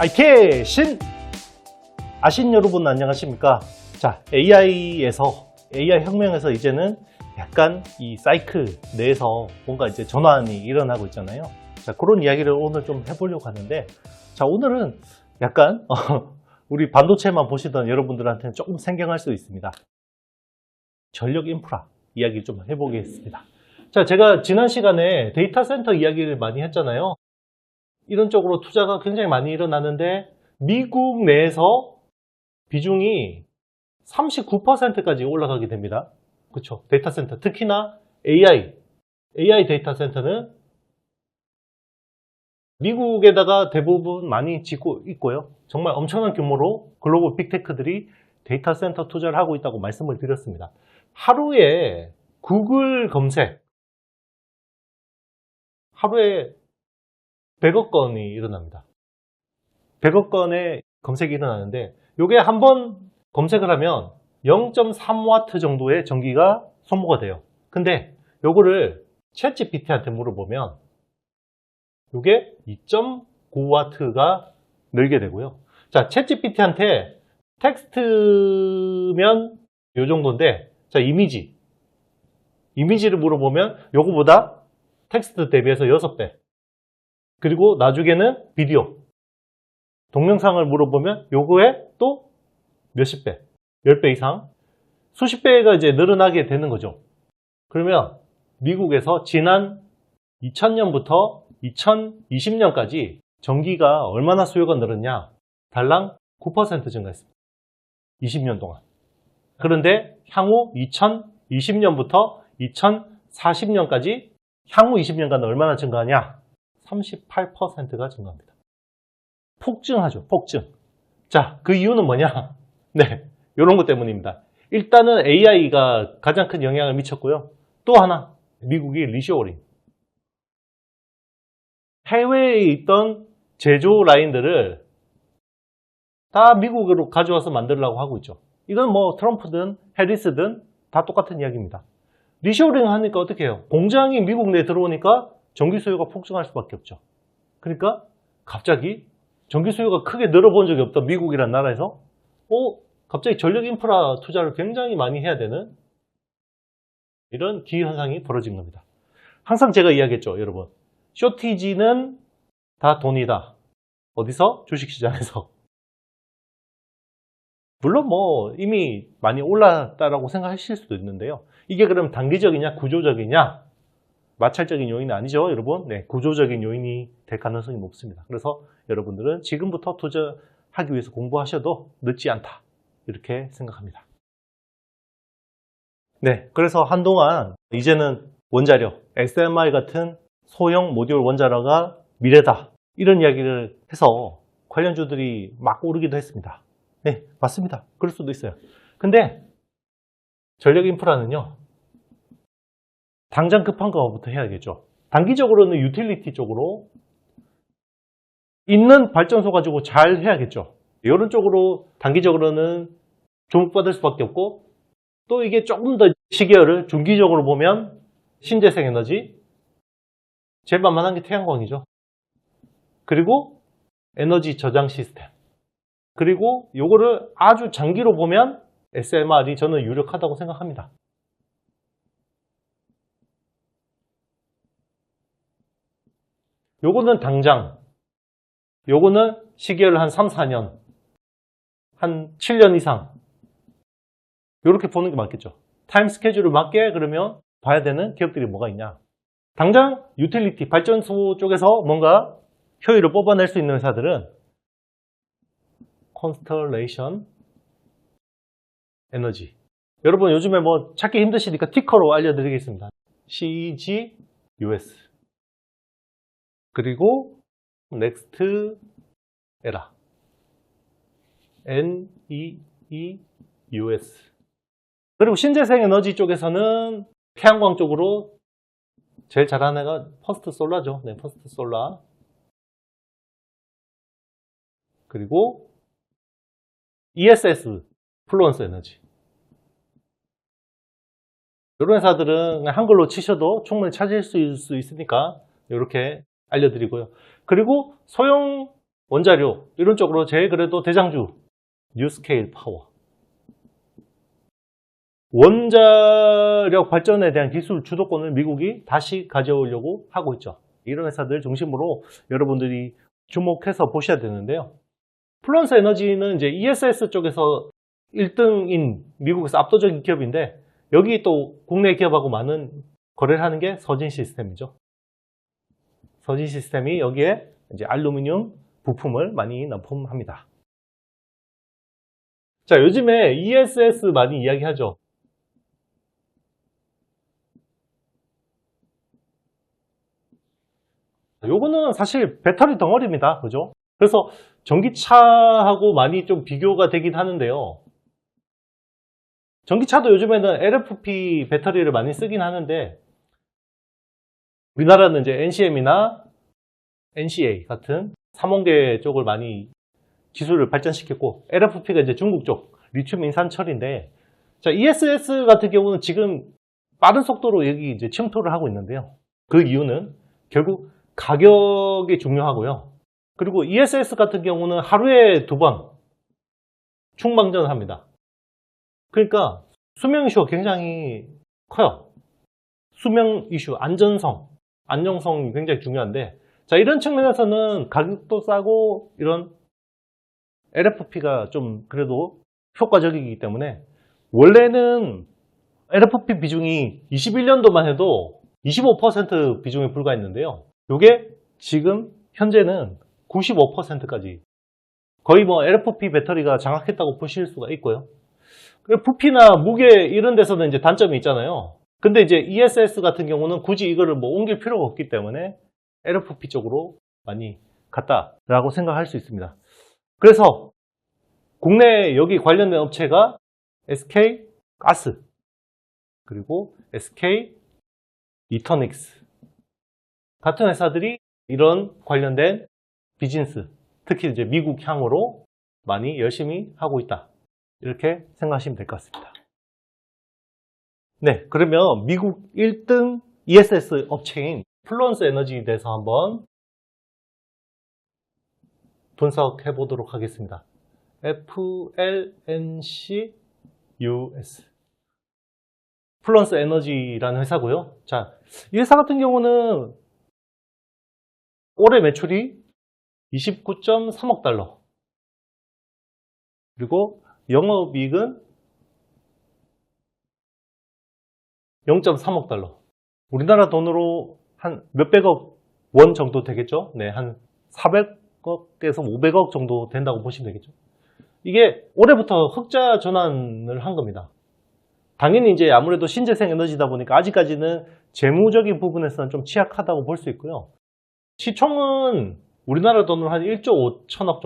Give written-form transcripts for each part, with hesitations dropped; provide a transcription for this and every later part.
아이캐신! 아신 여러분 안녕하십니까? 자, AI 혁명에서 이제는 약간 이 사이클 내에서 뭔가 이제 전환이 일어나고 있잖아요. 자, 그런 이야기를 오늘 좀 해보려고 하는데, 자, 오늘은 약간 우리 반도체만 보시던 여러분들한테는 조금 생경할 수 있습니다. 전력 인프라 이야기를 좀 해보겠습니다. 자, 제가 지난 시간에 데이터 센터 이야기를 많이 했잖아요. 이런 쪽으로 투자가 굉장히 많이 일어나는데 미국 내에서 비중이 39%까지 올라가게 됩니다. 그렇죠? 데이터 센터, 특히나 AI 데이터 센터는 미국에다가 대부분 많이 짓고 있고요. 정말 엄청난 규모로 글로벌 빅테크들이 데이터 센터 투자를 하고 있다고 말씀을 드렸습니다. 하루에 구글 검색, 하루에 100억 건이 일어납니다. 100억 건의 검색이 일어나는데 이게 한번 검색을 하면 0.3W 정도의 전기가 소모가 돼요. 근데 요거를 챗GPT한테 물어보면 이게 2.9W가 늘게 되고요. 자, 챗GPT한테 텍스트면 요 정도인데, 자, 이미지를 물어보면 요거보다 텍스트 대비해서 6배. 그리고 나중에는 비디오, 동영상을 물어보면 요거에 또 몇십 배, 10배 이상, 수십 배가 이제 늘어나게 되는 거죠. 그러면 미국에서 지난 2000년부터 2020년까지 전기가 얼마나 수요가 늘었냐? 달랑 9% 증가했습니다. 20년 동안. 그런데 향후 2020년부터 2040년까지 향후 20년간 얼마나 증가하냐? 38%가 증가합니다. 폭증하죠, 폭증. 자, 그 이유는 뭐냐? 네, 이런 것 때문입니다. 일단은 AI가 가장 큰 영향을 미쳤고요. 또 하나, 미국이 리쇼어링. 해외에 있던 제조 라인들을 다 미국으로 가져와서 만들려고 하고 있죠. 이건 뭐 트럼프든 해리스든 다 똑같은 이야기입니다. 리쇼어링 하니까 어떻게 해요? 공장이 미국 내에 들어오니까 전기 수요가 폭증할 수밖에 없죠. 그러니까 갑자기 전기 수요가 크게 늘어본 적이 없던 미국이라는 나라에서 갑자기 전력 인프라 투자를 굉장히 많이 해야 되는 이런 기현상이 벌어진 겁니다. 항상 제가 이야기했죠, 여러분. 쇼티지는 다 돈이다. 어디서? 주식시장에서. 물론 뭐 이미 많이 올랐다라고 생각하실 수도 있는데요. 이게 그럼 단기적이냐 구조적이냐? 마찰적인 요인은 아니죠, 여러분. 네, 구조적인 요인이 될 가능성이 높습니다. 그래서 여러분들은 지금부터 투자하기 위해서 공부하셔도 늦지 않다. 이렇게 생각합니다. 네, 그래서 한동안 이제는 원자력, SMR 같은 소형 모듈 원자로가 미래다. 이런 이야기를 해서 관련주들이 막 오르기도 했습니다. 네, 맞습니다. 그럴 수도 있어요. 근데 전력 인프라는요, 당장 급한 거부터 해야겠죠. 단기적으로는 유틸리티 쪽으로 있는 발전소 가지고 잘 해야겠죠. 이런 쪽으로 단기적으로는 주목받을 수밖에 없고, 또 이게 조금 더 시계열을 중기적으로 보면 신재생 에너지, 제일 만만한 게 태양광이죠. 그리고 에너지 저장 시스템. 그리고 요거를 아주 장기로 보면 SMR이 저는 유력하다고 생각합니다. 요거는 당장, 요거는 시계열 한 3, 4년, 한 7년 이상 요렇게 보는 게 맞겠죠. 타임 스케줄을 맞게 그러면 봐야 되는 기업들이 뭐가 있냐. 당장 유틸리티, 발전소 쪽에서 뭔가 효율을 뽑아낼 수 있는 회사들은 컨스텔레이션 에너지. 여러분 요즘에 뭐 찾기 힘드시니까 티커로 알려드리겠습니다. CGUS. 그리고 넥스트 에라. NEEUS. 그리고 신재생 에너지 쪽에서는 태양광 쪽으로 제일 잘하는 애가 퍼스트 솔라죠. 네, 퍼스트 솔라. 그리고 ESS, 플루언스 에너지. 이런 회사들은 한글로 치셔도 충분히 찾을 수 있으니까 이렇게 알려드리고요. 그리고 소형 원자료 이런 쪽으로 제일 그래도 대장주 뉴스케일 파워. 원자력 발전에 대한 기술 주도권을 미국이 다시 가져오려고 하고 있죠. 이런 회사들 중심으로 여러분들이 주목해서 보셔야 되는데요. 플루언스 에너지는 이제 ESS 쪽에서 1등인 미국에서 압도적인 기업인데 여기 또 국내 기업하고 많은 거래를 하는 게 서진 시스템이죠. 서진 시스템이 여기에 이제 알루미늄 부품을 많이 납품합니다. 자, 요즘에 ESS 많이 이야기하죠. 요거는 사실 배터리 덩어리입니다. 그죠? 그래서 전기차하고 많이 좀 비교가 되긴 하는데요. 전기차도 요즘에는 LFP 배터리를 많이 쓰긴 하는데 우리나라는 이제 NCM이나 NCA 같은 삼원계 쪽을 많이 기술을 발전시켰고 LFP가 이제 중국 쪽 리튬 인산 처리인데 자, ESS 같은 경우는 지금 빠른 속도로 여기 이제 침투를 하고 있는데요. 그 이유는 결국 가격이 중요하고요. 그리고 ESS 같은 경우는 하루에 2번 충방전을 합니다. 그러니까 수명 이슈가 굉장히 커요. 수명 이슈, 안정성이 굉장히 중요한데 자, 이런 측면에서는 가격도 싸고 이런 LFP가 좀 그래도 효과적이기 때문에 원래는 LFP 비중이 21년도만 해도 25% 비중에 불과했는데요. 이게 지금 현재는 95%까지 거의 뭐 LFP 배터리가 장악했다고 보실 수가 있고요. 부피나 무게 이런 데서는 이제 단점이 있잖아요. 근데 이제 ESS 같은 경우는 굳이 이거를 뭐 옮길 필요가 없기 때문에 LFP 쪽으로 많이 갔다라고 생각할 수 있습니다. 그래서 국내 여기 관련된 업체가 SK 가스 그리고 SK 이터닉스 같은 회사들이 이런 관련된 비즈니스, 특히 이제 미국 향으로 많이 열심히 하고 있다. 이렇게 생각하시면 될 것 같습니다. 네, 그러면 미국 1등 ESS 업체인 플루언스 에너지에 대해서 한번 분석해 보도록 하겠습니다. FLNC US 플루언스 에너지라는 회사고요. 자, 이 회사 같은 경우는 올해 매출이 29.3억 달러 그리고 영업이익은 0.3억 달러 우리나라 돈으로 한 몇백억 원 정도 되겠죠? 네, 한 400억에서 500억 정도 된다고 보시면 되겠죠? 이게 올해부터 흑자 전환을 한 겁니다. 당연히 이제 아무래도 신재생 에너지다 보니까 아직까지는 재무적인 부분에서는 좀 취약하다고 볼 수 있고요. 시총은 우리나라 돈으로 한 1조 5천억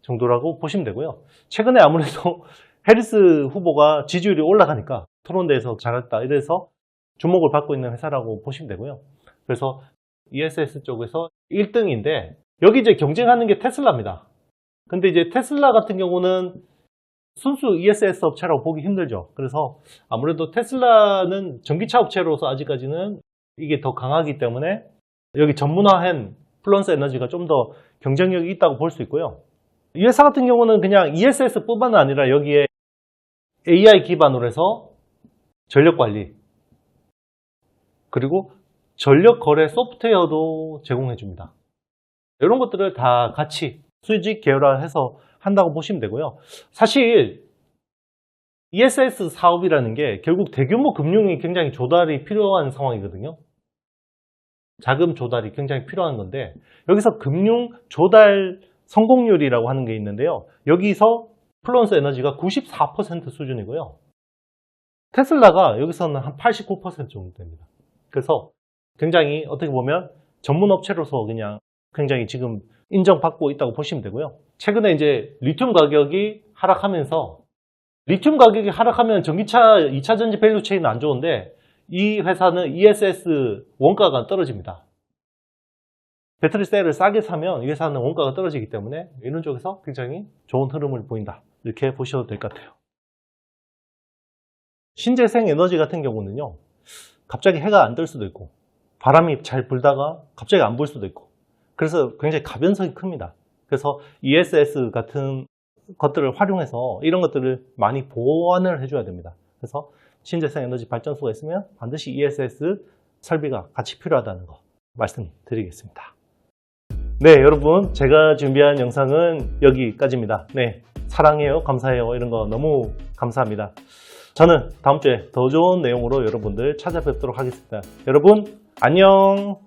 정도라고 보시면 되고요. 최근에 아무래도 해리스 후보가 지지율이 올라가니까 토론대에서 잘했다 이래서 주목을 받고 있는 회사라고 보시면 되고요. 그래서 ESS 쪽에서 1등인데 여기 이제 경쟁하는 게 테슬라입니다. 근데 이제 테슬라 같은 경우는 순수 ESS 업체라고 보기 힘들죠. 그래서 아무래도 테슬라는 전기차 업체로서 아직까지는 이게 더 강하기 때문에 여기 전문화한 플루언스 에너지가 좀 더 경쟁력이 있다고 볼 수 있고요. 이 회사 같은 경우는 그냥 ESS 뿐만 아니라 여기에 AI 기반으로 해서 전력 관리 그리고 전력 거래 소프트웨어도 제공해 줍니다. 이런 것들을 다 같이 수직 계열화해서 한다고 보시면 되고요. 사실 ESS 사업이라는 게 결국 대규모 금융이 굉장히 조달이 필요한 상황이거든요. 자금 조달이 굉장히 필요한 건데 여기서 금융 조달 성공률이라고 하는 게 있는데요. 여기서 플루언스 에너지가 94% 수준이고요. 테슬라가 여기서는 한 89% 정도 됩니다. 그래서 굉장히 어떻게 보면 전문 업체로서 그냥 굉장히 지금 인정받고 있다고 보시면 되고요. 최근에 이제 리튬 가격이 하락하면서 리튬 가격이 하락하면 전기차 2차 전지 밸류 체인은 안 좋은데 이 회사는 ESS 원가가 떨어집니다. 배터리 셀을 싸게 사면 이 회사는 원가가 떨어지기 때문에 이런 쪽에서 굉장히 좋은 흐름을 보인다. 이렇게 보셔도 될 것 같아요. 신재생 에너지 같은 경우는요. 갑자기 해가 안 뜰 수도 있고 바람이 잘 불다가 갑자기 안 불 수도 있고 그래서 굉장히 가변성이 큽니다. 그래서 ESS 같은 것들을 활용해서 이런 것들을 많이 보완을 해줘야 됩니다. 그래서 신재생 에너지 발전소가 있으면 반드시 ESS 설비가 같이 필요하다는 거 말씀드리겠습니다. 네, 여러분, 제가 준비한 영상은 여기까지입니다. 네, 사랑해요, 감사해요, 이런 거 너무 감사합니다. 저는 다음 주에 더 좋은 내용으로 여러분들 찾아뵙도록 하겠습니다. 여러분, 안녕!